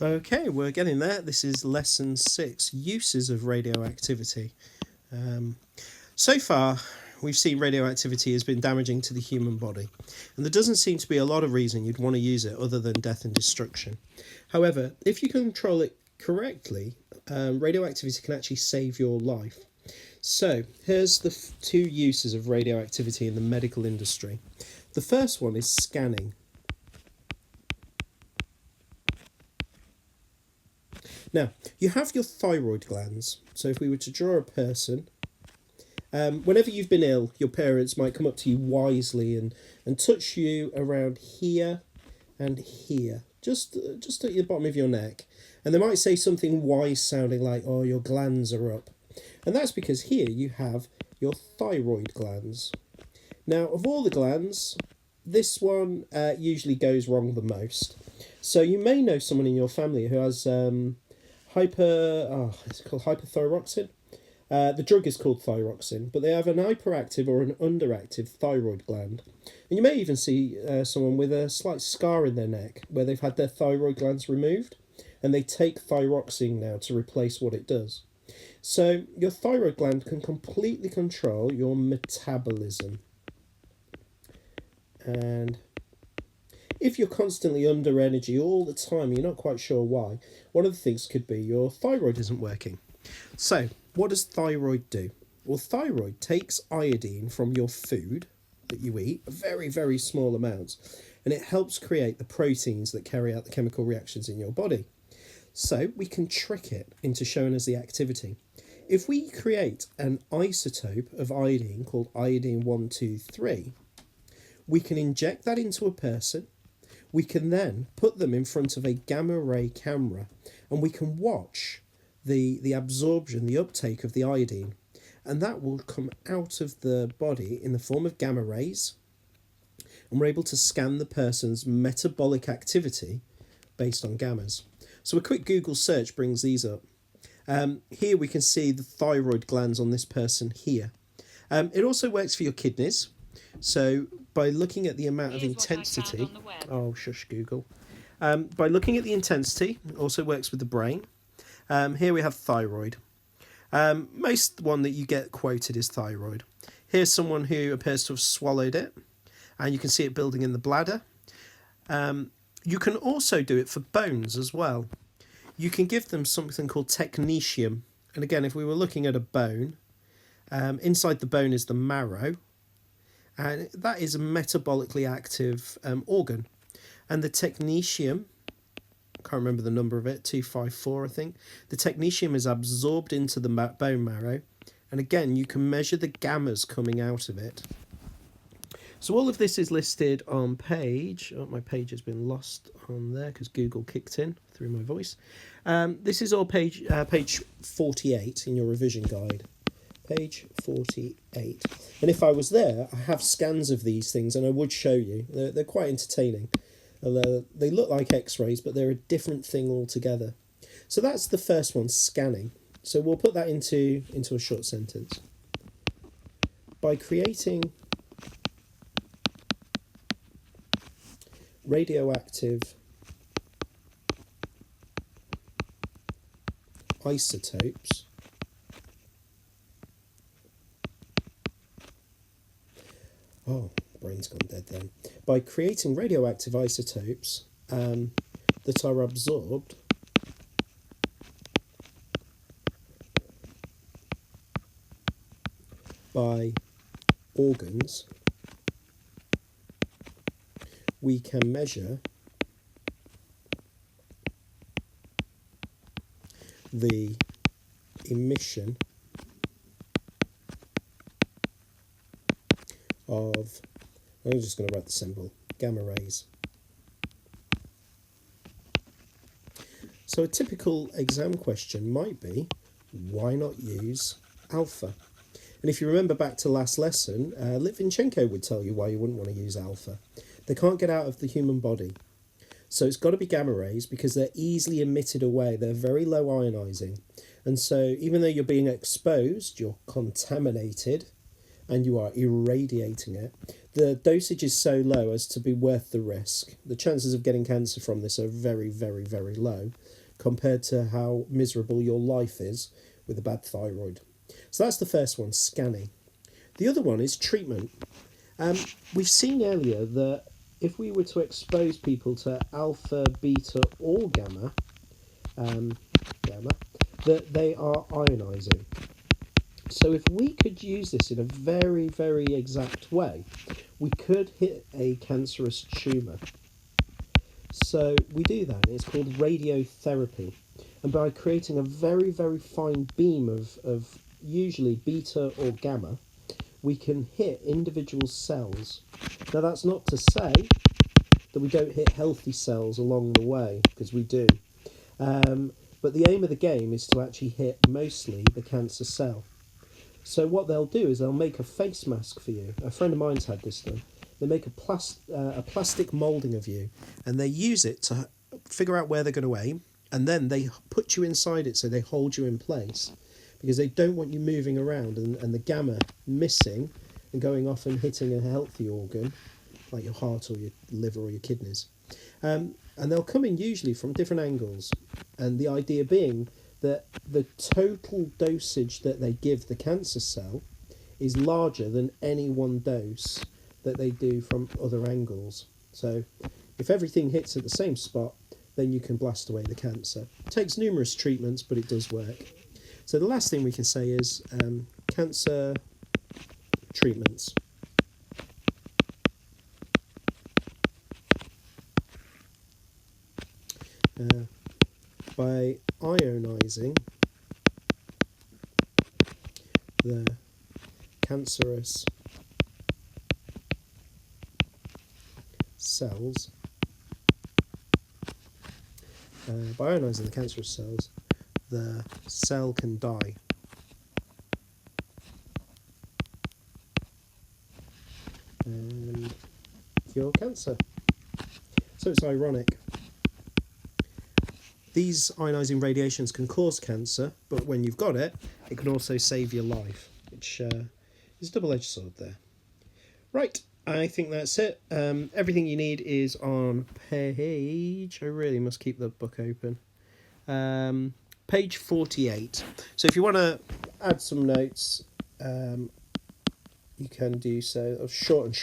Okay, we're getting there. This is lesson 6, uses of radioactivity. So far, we've seen radioactivity has been damaging to the human body, and there doesn't seem to be a lot of reason you'd want to use it other than death and destruction. However, if you control it correctly, radioactivity can actually save your life. So, here's the two uses of radioactivity in the medical industry. The first one is scanning. Now, you have your thyroid glands. So if we were to draw a person, whenever you've been ill, your parents might come up to you wisely and touch you around here and here, just at the bottom of your neck. And they might say something wise sounding like, oh, your glands are up. And that's because here you have your thyroid glands. Now, of all the glands, this one usually goes wrong the most. So you may know someone in your family who has it's called hyperthyroxine. The drug is called thyroxine, but they have an hyperactive or an underactive thyroid gland. And you may even see someone with a slight scar in their neck where they've had their thyroid glands removed, and they take thyroxine now to replace what it does. So your thyroid gland can completely control your metabolism. And if you're constantly under energy all the time, you're not quite sure why, one of the things could be your thyroid isn't working. So, what does thyroid do? Well, thyroid takes iodine from your food that you eat, very, very small amounts, and it helps create the proteins that carry out the chemical reactions in your body. So, we can trick it into showing us the activity. If we create an isotope of iodine called iodine 123, we can inject that into a person. We can then put them in front of a gamma ray camera and we can watch the absorption, the uptake of the iodine. And that will come out of the body in the form of gamma rays. And we're able to scan the person's metabolic activity based on gammas. So a quick Google search brings these up. Here we can see the thyroid glands on this person here. It also works for your kidneys. So by looking at the amount of intensity, oh shush Google, by looking at the intensity, it also works with the brain. Here we have thyroid. Most one that you get quoted is thyroid. Here's someone who appears to have swallowed it, and you can see it building in the bladder. You can also do it for bones as well. You can give them something called technetium, and again, if we were looking at a bone, inside the bone is the marrow. And that is a metabolically active organ. And the technetium, I can't remember the number of it, 254 I think. The technetium is absorbed into the bone marrow. And again, you can measure the gammas coming out of it. So all of this is listed on page, my page has been lost on there because Google kicked in through my voice. This is all page 48 in your revision guide. Page 48. And if I was there, I have scans of these things and I would show you. They're quite entertaining. They look like x-rays, but they're a different thing altogether. So that's the first one, scanning. So we'll put that into a short sentence. By creating radioactive isotopes, oh, brain's gone dead then. By creating radioactive isotopes that are absorbed by organs, we can measure the emission of, I'm just going to write the symbol, gamma rays. So a typical exam question might be, why not use alpha? And if you remember back to last lesson, Litvinchenko would tell you why you wouldn't want to use alpha. They can't get out of the human body. So it's got to be gamma rays because they're easily emitted away. They're very low ionizing. And so even though you're being exposed, you're contaminated, and you are irradiating it, the dosage is so low as to be worth the risk. The chances of getting cancer from this are very, very, very low compared to how miserable your life is with a bad thyroid. So that's the first one, scanning. The other one is treatment. We've seen earlier that if we were to expose people to alpha, beta, or gamma, that they are ionising. So if we could use this in a very, very exact way, we could hit a cancerous tumour. So we do that. It's called radiotherapy. And by creating a very, very fine beam of usually beta or gamma, we can hit individual cells. Now that's not to say that we don't hit healthy cells along the way, because we do. But the aim of the game is to actually hit mostly the cancer cell. So what they'll do is they'll make a face mask for you. A friend of mine's had this done. They make a plastic moulding of you, and they use it to figure out where they're going to aim, and then they put you inside it so they hold you in place, because they don't want you moving around and the gamma missing and going off and hitting a healthy organ, like your heart or your liver or your kidneys. And they'll come in usually from different angles, and the idea being that the total dosage that they give the cancer cell is larger than any one dose that they do from other angles. So if everything hits at the same spot, then you can blast away the cancer. It takes numerous treatments, but it does work. So the last thing we can say is cancer treatments. By ionising the cancerous cells, the cell can die. And cure cancer. So it's ironic. These ionising radiations can cause cancer, but when you've got it, it can also save your life, which is a double-edged sword there. Right, I think that's it. Everything you need is on page... I really must keep the book open. Page 48. So if you want to add some notes, you can do so. Short and sharp.